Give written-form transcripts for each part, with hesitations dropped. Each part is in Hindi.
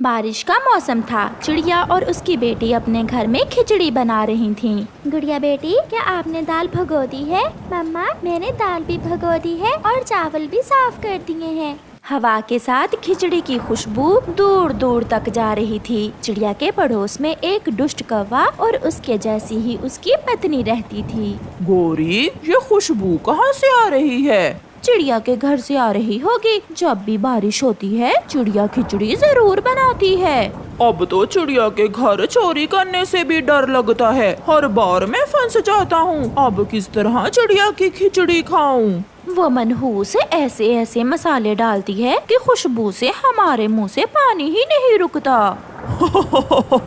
बारिश का मौसम था। चिड़िया और उसकी बेटी अपने घर में खिचड़ी बना रही थीं। गुड़िया बेटी, क्या आपने दाल भगो दी है? मम्मा, मैंने दाल भी भगो दी है और चावल भी साफ कर दिए हैं। हवा के साथ खिचड़ी की खुशबू दूर दूर तक जा रही थी। चिड़िया के पड़ोस में एक दुष्ट कौवा और उसके जैसी ही उसकी पत्नी रहती थी। गोरी, ये खुशबू कहाँ से आ रही है? चिड़िया के घर से आ रही होगी। जब भी बारिश होती है चिड़िया खिचड़ी जरूर बनाती है। अब तो चिड़िया के घर चोरी करने से भी डर लगता है। हर बार मैं फंस जाता हूँ। अब किस तरह चिड़िया की खिचड़ी खाऊं? वो मनहूस ऐसे ऐसे मसाले डालती है कि खुशबू से हमारे मुंह से पानी ही नहीं रुकता।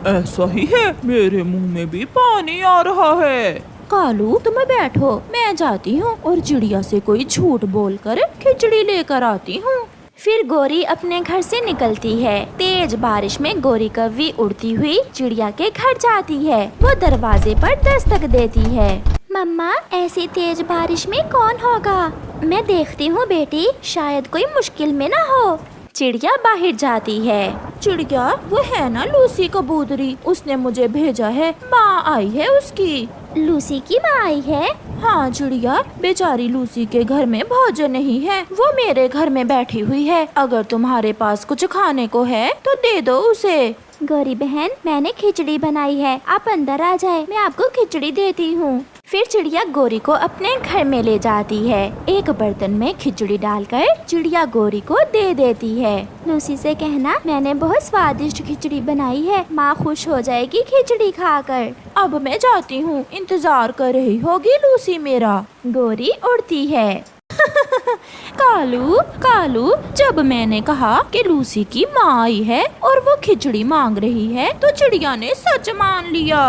ऐसा ही है, मेरे मुंह में भी पानी आ रहा है। कालू, तुम बैठो, मैं जाती हूँ और चिड़िया से कोई झूठ बोलकर खिचड़ी लेकर आती हूँ। फिर गोरी अपने घर से निकलती है। तेज बारिश में गोरी कौवी उड़ती हुई चिड़िया के घर जाती है। वो दरवाजे पर दस्तक देती है। मम्मा, ऐसी तेज बारिश में कौन होगा? मैं देखती हूँ बेटी, शायद कोई मुश्किल में ना हो। चिड़िया बाहर जाती है। चिड़िया, वो है ना लूसी कबूतरी, उसने मुझे भेजा है। माँ आई है उसकी। लूसी की माँ आई है? हाँ चिड़िया, बेचारी लूसी के घर में भोजन नहीं है। वो मेरे घर में बैठी हुई है। अगर तुम्हारे पास कुछ खाने को है तो दे दो उसे। गौरी बहन, मैंने खिचड़ी बनाई है, आप अंदर आ जाए, मैं आपको खिचड़ी देती हूँ। फिर चिड़िया गोरी को अपने घर में ले जाती है। एक बर्तन में खिचड़ी डालकर चिड़िया गोरी को दे देती है। लूसी से कहना मैंने बहुत स्वादिष्ट खिचड़ी बनाई है, माँ खुश हो जाएगी खिचड़ी खाकर। अब मैं जाती हूँ, इंतजार कर रही होगी लूसी मेरा। गोरी उड़ती है। कालू कालू, जब मैंने कहा कि लूसी की माँ आई है और वो खिचड़ी मांग रही है तो चिड़िया ने सच मान लिया।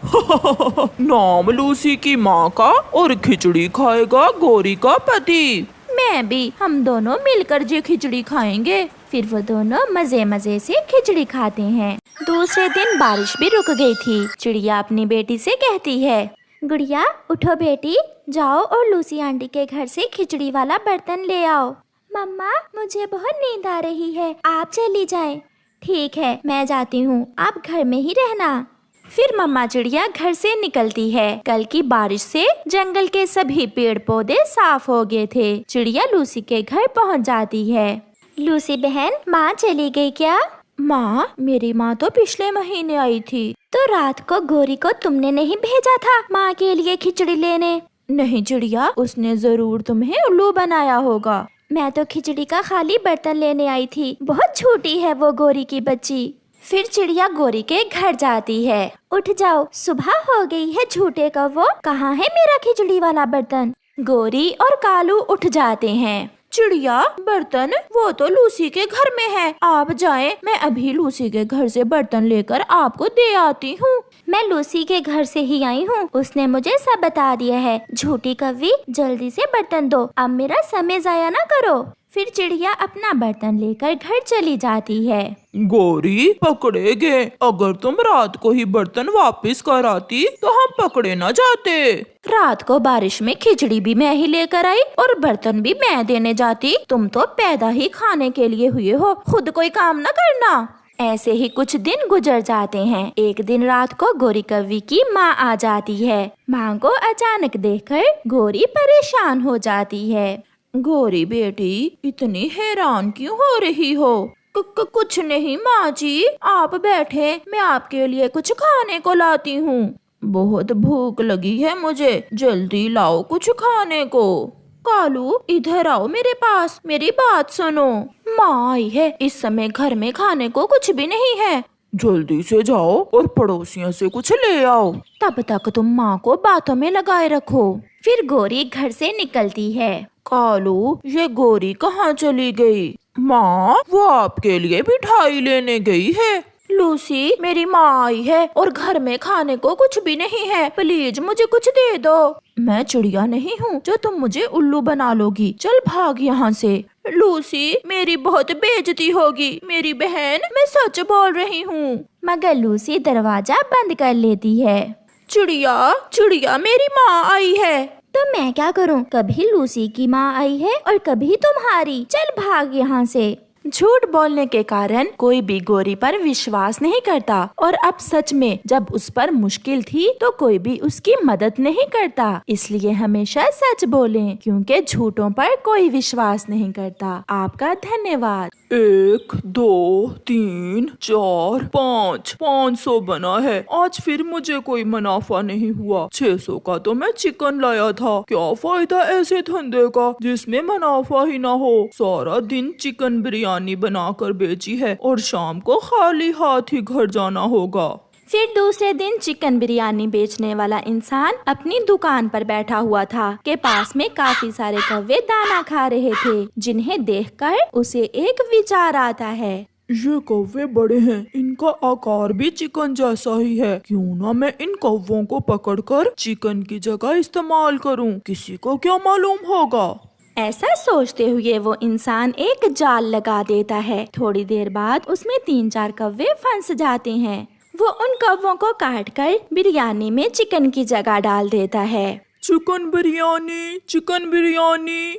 नाम लूसी की माँ का और खिचड़ी खाएगा गोरी का पति। मैं भी, हम दोनों मिलकर जो खिचड़ी खाएंगे। फिर वो दोनों मजे मजे से खिचड़ी खाते हैं। दूसरे दिन बारिश भी रुक गई थी। चिड़िया अपनी बेटी से कहती है, गुड़िया उठो बेटी, जाओ और लूसी आंटी के घर से खिचड़ी वाला बर्तन ले आओ। मम्मा, मुझे बहुत नींद आ रही है, आप चली जाएं। ठीक है, मैं जाती हूँ, आप घर में ही रहना। फिर मम्मा चिड़िया घर से निकलती है। कल की बारिश से जंगल के सभी पेड़ पौधे साफ हो गए थे। चिड़िया लूसी के घर पहुँच जाती है। लूसी बहन, माँ चली गई क्या? माँ, मेरी माँ तो पिछले महीने आई थी। तो रात को गोरी को तुमने नहीं भेजा था माँ के लिए खिचड़ी लेने? नहीं चिड़िया, उसने जरूर तुम्हें उल्लू बनाया होगा। मैं तो खिचड़ी का खाली बर्तन लेने आई थी। बहुत छोटी है वो गोरी की बच्ची। फिर चिड़िया गोरी के घर जाती है। उठ जाओ, सुबह हो गई है झूठे कौवो, कहाँ है मेरा खिचड़ी वाला बर्तन? गोरी और कालू उठ जाते हैं। चिड़िया, बर्तन वो तो लूसी के घर में है, आप जाएं, मैं अभी लूसी के घर से बर्तन लेकर आपको दे आती हूँ। मैं लूसी के घर से ही आई हूँ, उसने मुझे सब बता दिया है। झूठी कौवी, जल्दी से बर्तन दो, अब मेरा समय जाया ना करो। फिर चिड़िया अपना बर्तन लेकर घर चली जाती है। गोरी, पकड़े गए। अगर तुम रात को ही बर्तन वापस कर आती तो हम पकड़े न जाते। रात को बारिश में खिचड़ी भी मैं ही लेकर आई और बर्तन भी मैं देने जाती। तुम तो पैदा ही खाने के लिए हुए हो, खुद कोई काम न करना। ऐसे ही कुछ दिन गुजर जाते हैं। एक दिन रात को गोरी कौवी की माँ आ जाती है। माँ को अचानक देखकर गोरी परेशान हो जाती है। गोरी बेटी, इतनी हैरान क्यों हो रही हो? कुछ नहीं माँ जी, आप बैठे, मैं आपके लिए कुछ खाने को लाती हूँ। बहुत भूख लगी है मुझे, जल्दी लाओ कुछ खाने को। कालू, इधर आओ मेरे पास, मेरी बात सुनो। माँ आई है, इस समय घर में खाने को कुछ भी नहीं है। जल्दी से जाओ और पड़ोसियों से कुछ ले आओ। तब तक तुम माँ को बातों में लगाए रखो। फिर गोरी घर से निकलती है। कालू, ये गोरी कहाँ चली गई? माँ, वो आपके लिए मिठाई लेने गई है। लूसी, मेरी माँ आई है और घर में खाने को कुछ भी नहीं है, प्लीज मुझे कुछ दे दो। मैं चिड़िया नहीं हूँ जो तुम मुझे उल्लू बना लोगी, चल भाग यहाँ से। लूसी, मेरी बहुत बेइज्जती होगी, मेरी बहन, मैं सच बोल रही हूँ। मगर लूसी दरवाजा बंद कर लेती है। चिड़िया चिड़िया, मेरी माँ आई है। तो मैं क्या करूं? कभी लूसी की माँ आई है और कभी तुम्हारी। चल भाग यहाँ से। झूठ बोलने के कारण कोई भी गोरी पर विश्वास नहीं करता और अब सच में जब उस पर मुश्किल थी तो कोई भी उसकी मदद नहीं करता। इसलिए हमेशा सच बोलें क्योंकि झूठों पर कोई विश्वास नहीं करता। आपका धन्यवाद। 1 2 3 4 5 500 बना है। आज फिर मुझे कोई मुनाफा नहीं हुआ। 600 का तो मैं चिकन लाया था। क्या फायदा ऐसे धंधे का जिसमें मुनाफा ही ना हो। सारा दिन चिकन बिरयानी बनाकर बेची है और शाम को खाली हाथ ही घर जाना होगा। फिर दूसरे दिन चिकन बिरयानी बेचने वाला इंसान अपनी दुकान पर बैठा हुआ था के पास में काफी सारे कौवे दाना खा रहे थे, जिन्हें देखकर उसे एक विचार आता है। ये कौवे बड़े हैं, इनका आकार भी चिकन जैसा ही है। क्यों ना मैं इन कौवों को पकड़कर चिकन की जगह इस्तेमाल करूं, किसी को क्या मालूम होगा। ऐसा सोचते हुए वो इंसान एक जाल लगा देता है। थोड़ी देर बाद उसमें 3-4 कौवे फंस जाते हैं। वो उन कौवों को काटकर बिरयानी में चिकन की जगह डाल देता है। चिकन बिरयानी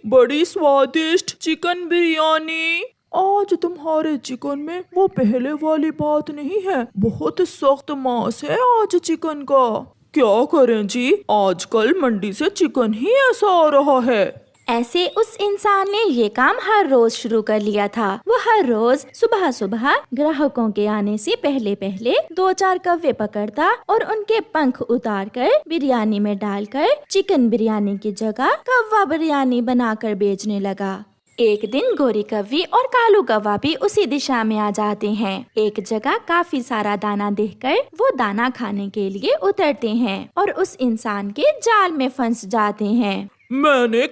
बड़ी स्वादिष्ट चिकन बिरयानी। आज तुम्हारे चिकन में वो पहले वाली बात नहीं है, बहुत सख्त मांस है आज चिकन का। क्या करें जी, आजकल मंडी से चिकन ही ऐसा आ रहा है। ऐसे उस इंसान ने ये काम हर रोज शुरू कर लिया था। वो हर रोज सुबह सुबह ग्राहकों के आने से पहले पहले 2-4 कौवे पकड़ता और उनके पंख उतारकर बिरयानी में डालकर चिकन बिरयानी की जगह कौवा बिरयानी बनाकर बेचने लगा। एक दिन गोरी कौवी और कालू कौवा भी उसी दिशा में आ जाते हैं। एक जगह काफी सारा दाना देखकर वो दाना खाने के लिए उतरते हैं और उस इंसान के जाल में फंस जाते हैं। मैंने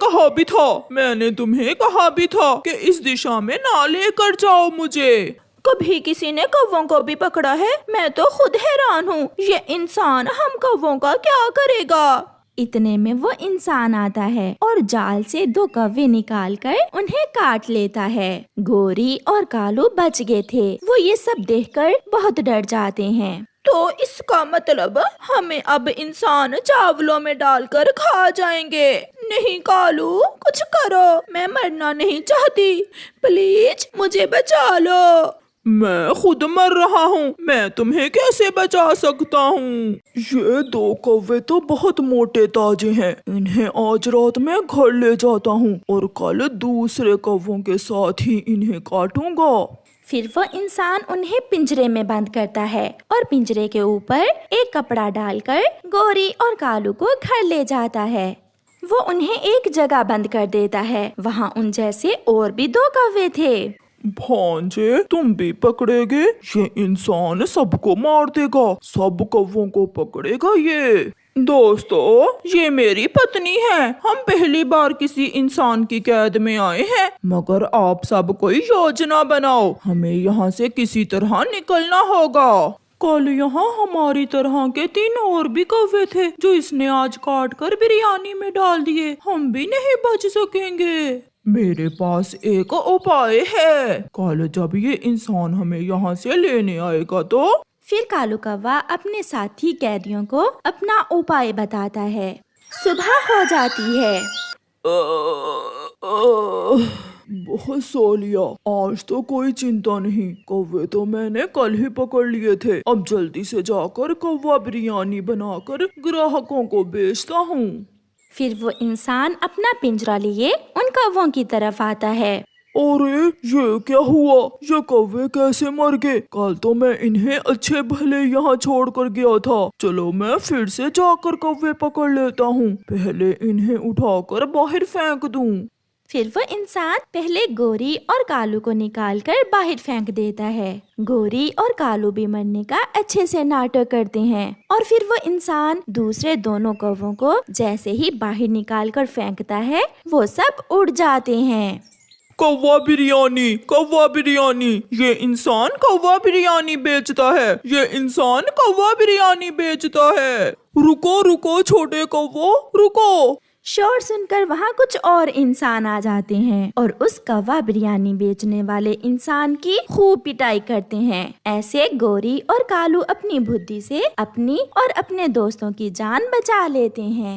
तुम्हें कहा भी था कि इस दिशा में ना लेकर जाओ मुझे। कभी किसी ने कौवों को भी पकड़ा है? मैं तो खुद हैरान हूँ, ये इंसान हम कौवों का क्या करेगा। इतने में वो इंसान आता है और जाल से 2 कौवे निकालकर उन्हें काट लेता है। गोरी और कालू बच गए थे। वो ये सब देखकर बहुत डर जाते हैं। तो इसका मतलब हमें अब इंसान चावलों में डालकर खा जाएंगे। नहीं कालू, कुछ करो, मैं मरना नहीं चाहती, प्लीज मुझे बचा लो। मैं खुद मर रहा हूँ, मैं तुम्हें कैसे बचा सकता हूँ। ये 2 कौवे तो बहुत मोटे ताजे हैं, इन्हें आज रात मैं घर ले जाता हूँ और कल दूसरे कौवों के साथ ही इन्हें काटूंगा। फिर वो इंसान उन्हें पिंजरे में बंद करता है और पिंजरे के ऊपर एक कपड़ा डालकर गोरी और कालू को घर ले जाता है। वो उन्हें एक जगह बंद कर देता है। वहाँ उन जैसे और भी 2 कौवे थे। भांजे, तुम भी पकड़ेगे? ये इंसान सबको मार देगा, सब कौवों को पकड़ेगा ये। दोस्तों, ये मेरी पत्नी है। हम पहली बार किसी इंसान की कैद में आए हैं, मगर आप सब कोई योजना बनाओ, हमें यहाँ से किसी तरह निकलना होगा। कल यहाँ हमारी तरह के 3 और भी कौवे थे जो इसने आज काट कर बिरयानी में डाल दिए। हम भी नहीं बच सकेंगे। मेरे पास एक उपाय है। कल जब ये इंसान हमें यहाँ से लेने आएगा तो फिर कालू कौवा अपने साथी कैदियों को अपना उपाय बताता है। सुबह हो जाती है। बहुत सो लिया, आज तो कोई चिंता नहीं। कौवे तो मैंने कल ही पकड़ लिए थे। अब जल्दी से जाकर कौवा बिरयानी बनाकर ग्राहकों को बेचता हूँ। फिर वो इंसान अपना पिंजरा लिए उन कौवों की तरफ आता है। अरे ये क्या हुआ? ये कौवे कैसे मर गए? कल तो मैं इन्हें अच्छे भले यहाँ छोड़ कर गया था। चलो मैं फिर से जाकर कौवे पकड़ लेता हूँ, पहले इन्हें उठाकर बाहर फेंक दूँ। फिर वो इंसान पहले गोरी और कालू को निकालकर बाहर फेंक देता है। गोरी और कालू भी मरने का अच्छे से नाटक करते हैं और फिर वो इंसान दूसरे दोनों कौवों को जैसे ही बाहर निकालकर फेंकता है वो सब उड़ जाते हैं। कौवा बिरयानी, ये इंसान कौवा बिरयानी बेचता है, ये इंसान कौवा बिरयानी बेचता है। रुको छोटे कौवो, रुको। शोर सुनकर वहाँ कुछ और इंसान आ जाते हैं और उस कौवा बिरयानी बेचने वाले इंसान की खूब पिटाई करते हैं। ऐसे गोरी और कालू अपनी बुद्धि से अपनी और अपने दोस्तों की जान बचा लेते हैं।